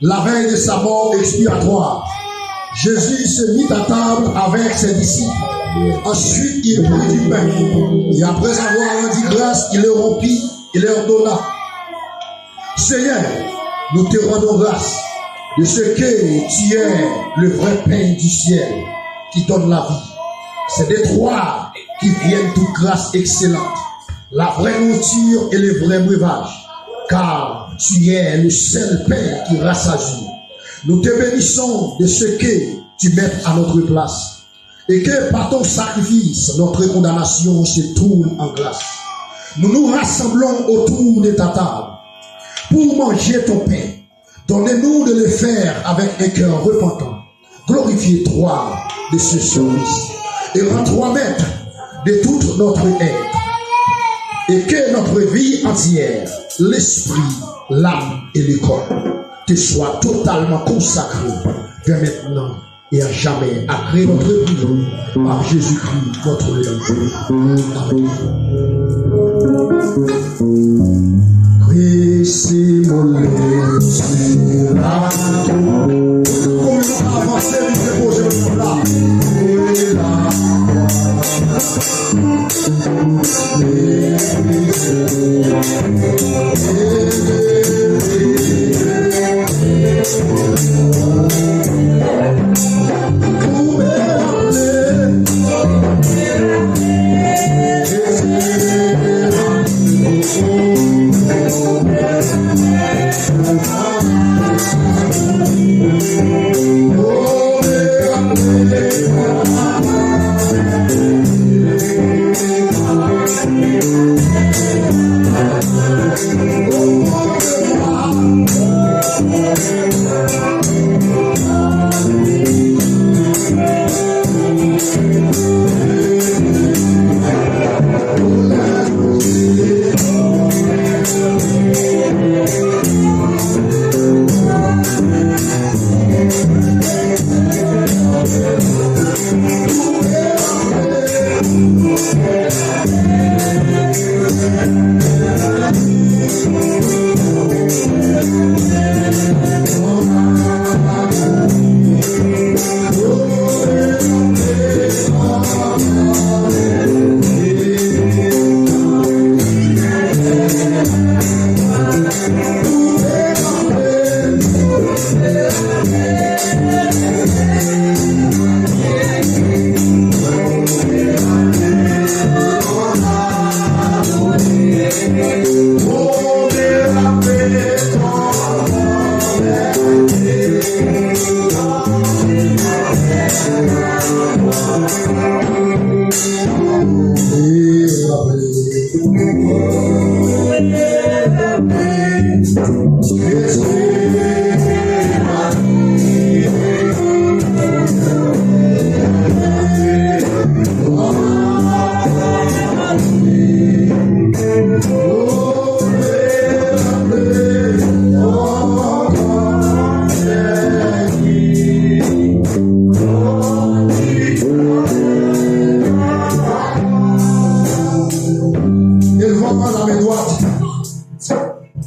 la veille de sa mort expiatoire, Jésus se mit à table avec ses disciples. Ensuite, il prit du pain. Et après avoir rendu grâce, il le rompit et leur donna. Seigneur, nous te rendons grâce de ce que tu es le vrai pain du ciel qui donne la vie. C'est de toi qui viennent toute grâce excellente, la vraie nourriture et le vrai breuvage, car tu es le seul Père qui rassasie. Nous te bénissons de ce que tu mets à notre place, et que par ton sacrifice, notre condamnation se tourne en grâce. Nous nous rassemblons autour de ta table pour manger ton pain. Donnez-nous de le faire avec un cœur repentant. Glorifie-toi de ce service et rends-toi maître de toute notre être, et que notre vie entière, l'esprit, l'âme et le corps, te soient totalement consacrés de maintenant et à jamais, après notre prière par Jésus-Christ, notre Rédempteur. Amen. Christ mon sur la comme nous avancer, nous déposer là.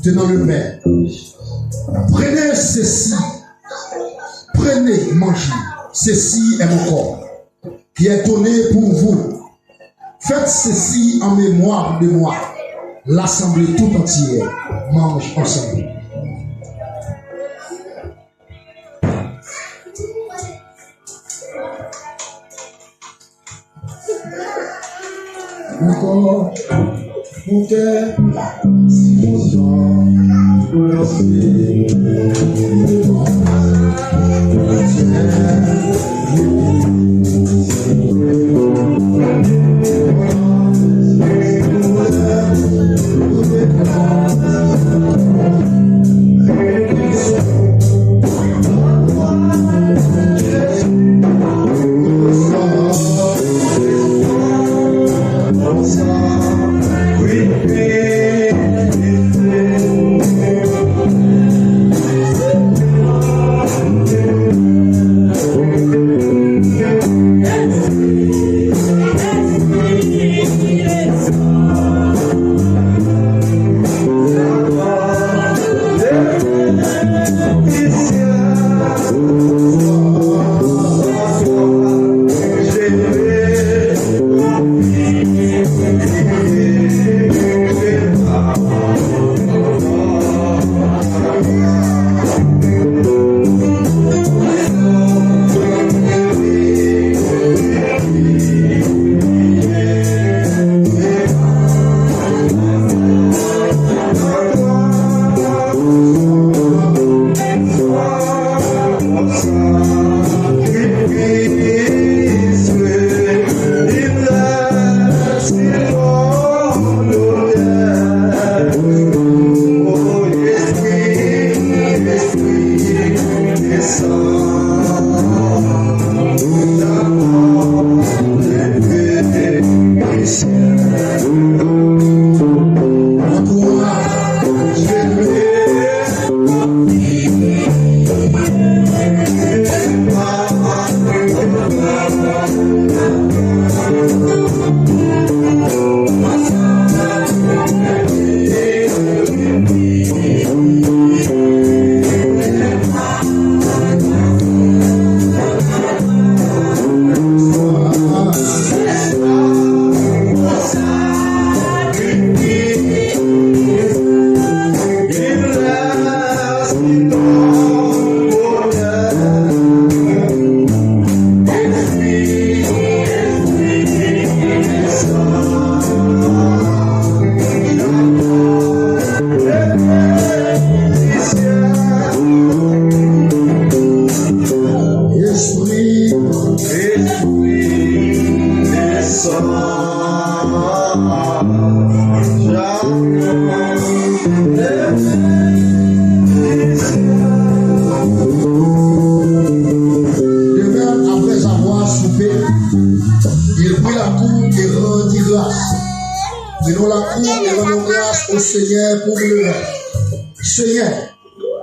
Tenant le pain. Prenez ceci, prenez, mangez. Ceci est mon corps, qui est donné pour vous. Faites ceci en mémoire de moi. L'assemblée tout entière mange ensemble. Encore, mon cœur, mon sang, mon esprit,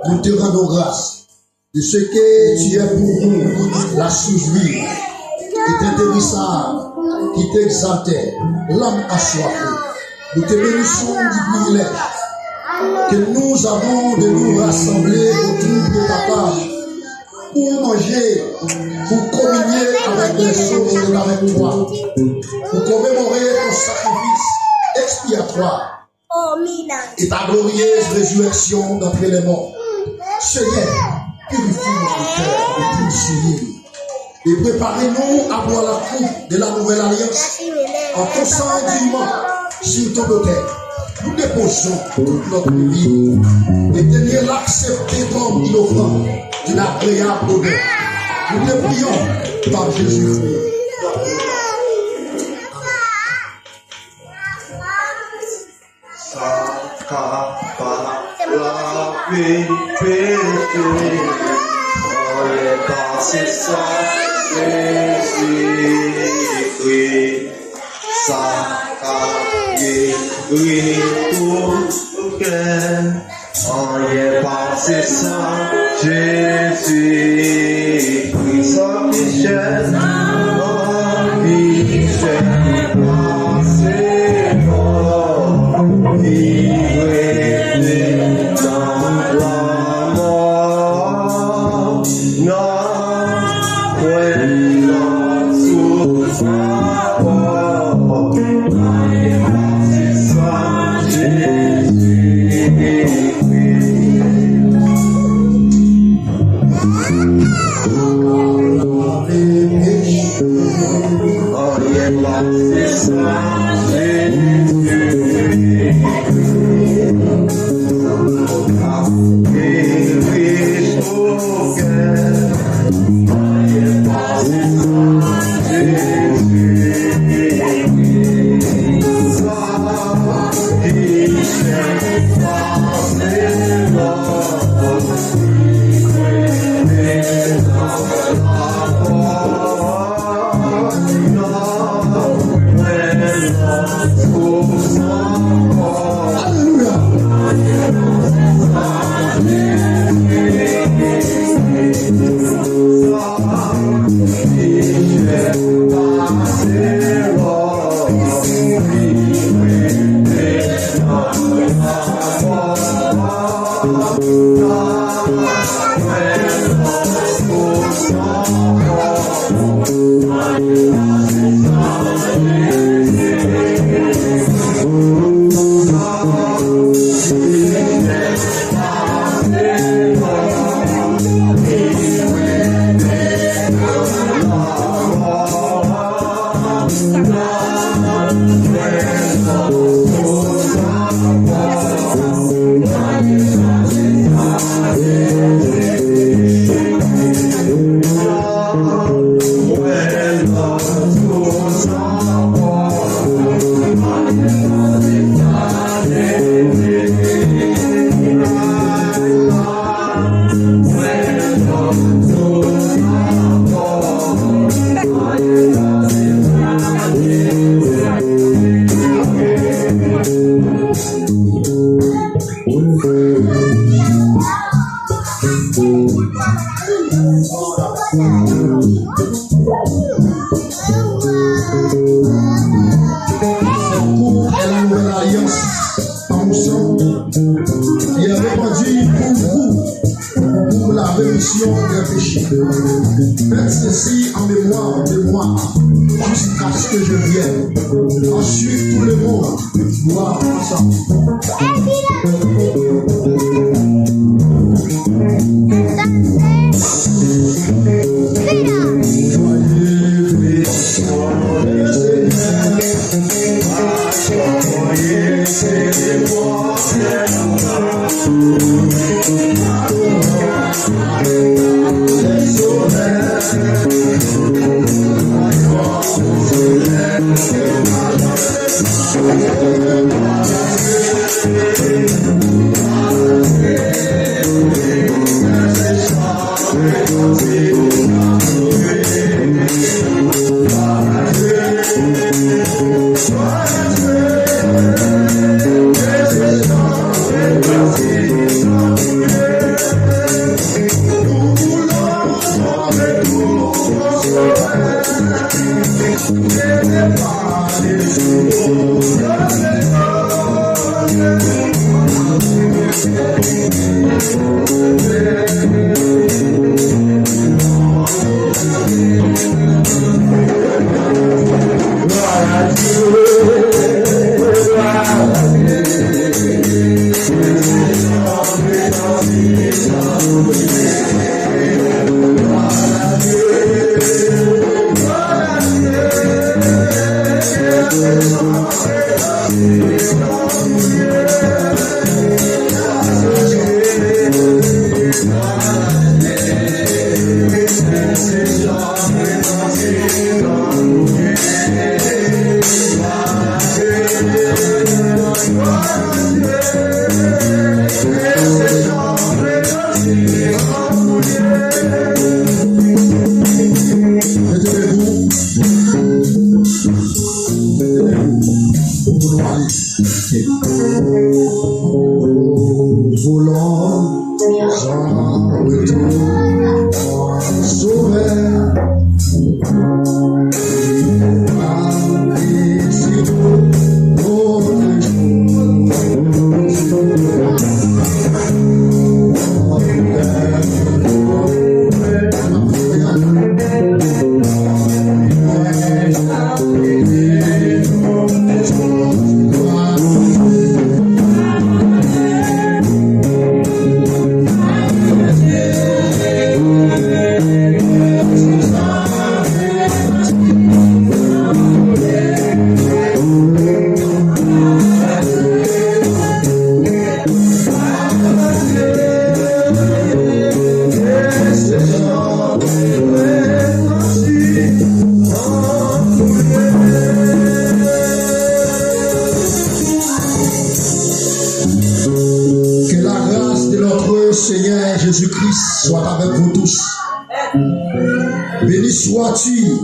Nous te rendons grâce de ce que tu es pour nous, la source-vie, qui t'intéressait, qui t'exaltait, l'âme assoiffée. Nous te bénissons du privilège que nous avons de nous rassembler autour de ta table pour manger, pour communier avec les choses et avec toi, pour commémorer ton sacrifice expiatoire et ta glorieuse résurrection d'entre les morts. Seigneur, purifie notre cœur de tout souillure et préparez-nous à boire la coupe de la nouvelle alliance en ton sang dûment sur ton autel. Nous déposons toute notre vie et daignez l'accepter comme innocent d'une agréable odeur. Nous te prions par Jésus-Christ. Péché, on est passé ça, Jésus-Christ, ça a guéri tout cœur, on est passé ça, Jésus-Christ, ça Michel, passé mort, Faites ceci en mémoire de moi, jusqu'à ce que je vienne. Ensuite, tout le monde boit ensemble.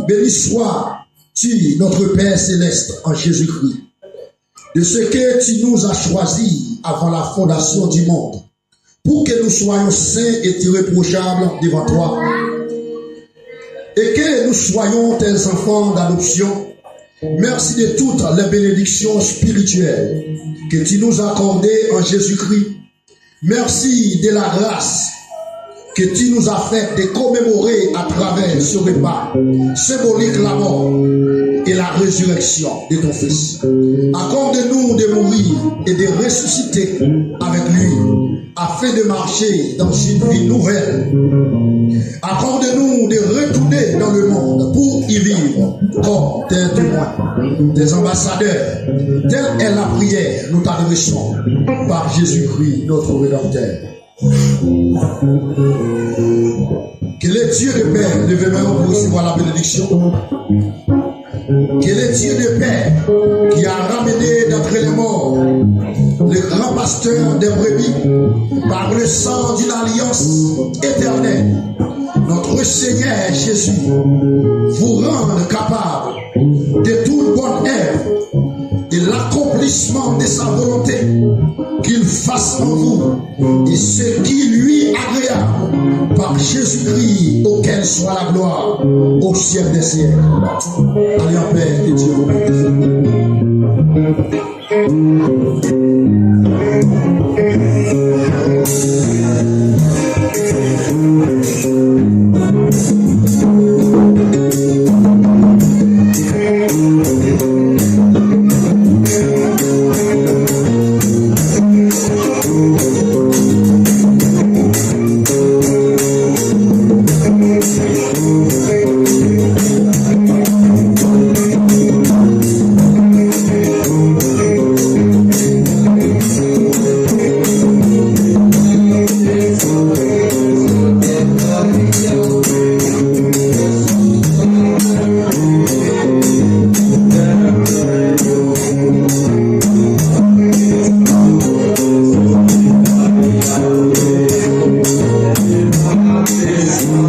Béni sois-tu, notre Père céleste, en Jésus-Christ, de ce que tu nous as choisi avant la fondation du monde, pour que nous soyons saints et irréprochables devant toi, et que nous soyons tes enfants d'adoption. Merci de toutes les bénédictions spirituelles que tu nous as accordées en Jésus-Christ. Merci de la grâce que tu nous as fait de commémorer à travers ce repas symbolique la mort et la résurrection de ton Fils. Accorde-nous de mourir et de ressusciter avec lui afin de marcher dans une vie nouvelle. Accorde-nous de retourner dans le monde pour y vivre comme tes témoins, tes ambassadeurs. Telle est la prière, nous t'adressons par Jésus-Christ, notre Rédempteur. Que le Dieu de paix, levez-moi pour recevoir la bénédiction. Que le Dieu de paix qui a ramené d'entre les morts le grand pasteur des brebis par le sang d'une alliance éternelle, notre Seigneur Jésus, vous rende capable de toute bonne œuvre et l'accomplissement de sa volonté, qu'il fasse en vous et ce qui lui est agréable par Jésus-Christ, auquel soit la gloire au ciel des siècles. Allez en paix, que Dieu vous bénisse. Jésus.